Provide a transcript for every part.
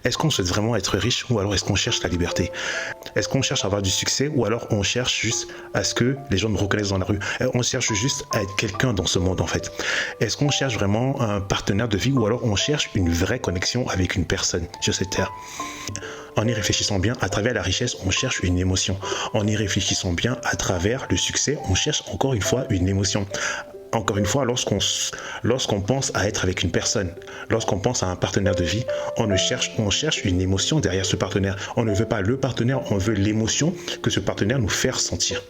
Est-ce qu'on souhaite vraiment être riche ou alors est-ce qu'on cherche la liberté? Est-ce qu'on cherche à avoir du succès ou alors on cherche juste à ce que les gens nous reconnaissent dans la rue? On cherche juste à être quelqu'un dans ce monde en fait. Est-ce qu'on cherche vraiment un partenaire de vie ou alors on cherche une vraie connexion avec une personne sur cette terre? En y réfléchissant bien, à travers la richesse, on cherche une émotion. En y réfléchissant bien, à travers le succès, on cherche encore une fois une émotion. Encore une fois, lorsqu'on pense à être avec une personne, lorsqu'on pense à un partenaire de vie, on cherche une émotion derrière ce partenaire. On ne veut pas le partenaire, on veut l'émotion que ce partenaire nous fait ressentir.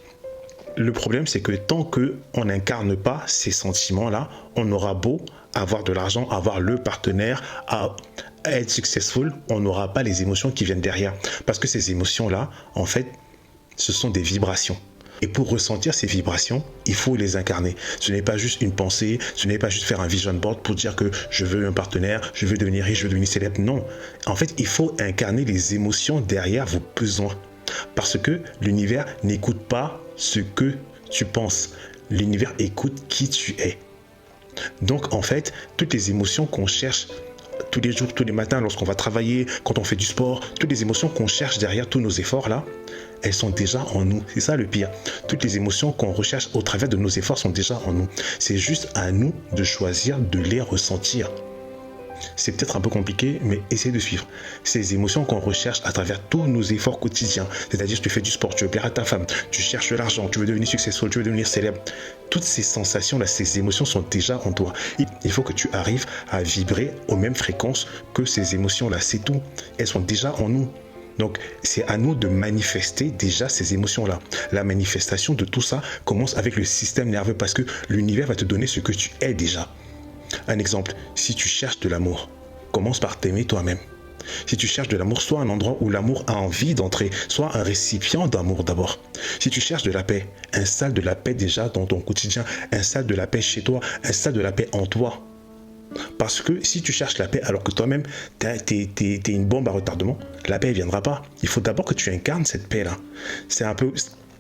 Le problème, c'est que tant qu'on n'incarne pas ces sentiments-là, on aura beau avoir de l'argent, avoir le partenaire, à être successful, on n'aura pas les émotions qui viennent derrière. Parce que ces émotions-là, en fait, ce sont des vibrations. Et pour ressentir ces vibrations, il faut les incarner. Ce n'est pas juste une pensée, ce n'est pas juste faire un vision board pour dire que je veux un partenaire, je veux devenir riche, je veux devenir célèbre. Non. En fait, il faut incarner les émotions derrière vos besoins. Parce que l'univers n'écoute pas ce que tu penses. L'univers écoute qui tu es. Donc, en fait, toutes les émotions qu'on cherche tous les jours, tous les matins, lorsqu'on va travailler, quand on fait du sport, toutes les émotions qu'on cherche derrière tous nos efforts là, elles sont déjà en nous. C'est ça le pire. Toutes les émotions qu'on recherche au travers de nos efforts sont déjà en nous. C'est juste à nous de choisir de les ressentir. C'est peut-être un peu compliqué, mais essayez de suivre. Ces émotions qu'on recherche à travers tous nos efforts quotidiens, c'est-à-dire que tu fais du sport, tu veux plaire à ta femme, tu cherches de l'argent, tu veux devenir successful, tu veux devenir célèbre. Toutes ces sensations-là, ces émotions sont déjà en toi. Il faut que tu arrives à vibrer aux mêmes fréquences que ces émotions-là. C'est tout. Elles sont déjà en nous. Donc, c'est à nous de manifester déjà ces émotions-là. La manifestation de tout ça commence avec le système nerveux parce que l'univers va te donner ce que tu es déjà. Un exemple, si tu cherches de l'amour, commence par t'aimer toi-même. Si tu cherches de l'amour, sois un endroit où l'amour a envie d'entrer, sois un récipient d'amour d'abord. Si tu cherches de la paix, installe de la paix déjà dans ton quotidien, installe de la paix chez toi, installe de la paix en toi. Parce que si tu cherches la paix alors que toi-même, t'es une bombe à retardement, la paix ne viendra pas. Il faut d'abord que tu incarnes cette paix-là. C'est un peu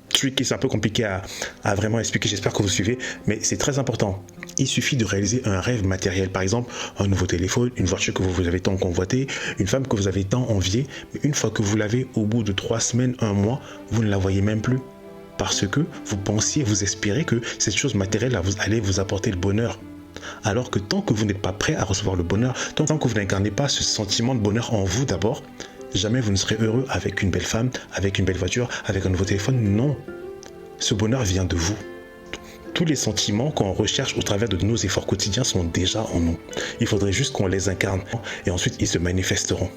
tricky, c'est un peu compliqué à vraiment expliquer, j'espère que vous suivez, mais c'est très important. Il suffit de réaliser un rêve matériel, par exemple un nouveau téléphone, une voiture que vous avez tant convoitée, une femme que vous avez tant enviée, mais une fois que vous l'avez, au bout de 3 semaines, 1 mois, vous ne la voyez même plus. Parce que vous pensiez, vous espérez que cette chose matérielle allait vous apporter le bonheur. Alors que tant que vous n'êtes pas prêt à recevoir le bonheur, tant que vous n'incarnez pas ce sentiment de bonheur en vous d'abord, jamais vous ne serez heureux avec une belle femme, avec une belle voiture, avec un nouveau téléphone. Non, ce bonheur vient de vous. Tous les sentiments qu'on recherche au travers de nos efforts quotidiens sont déjà en nous. Il faudrait juste qu'on les incarne et ensuite ils se manifesteront.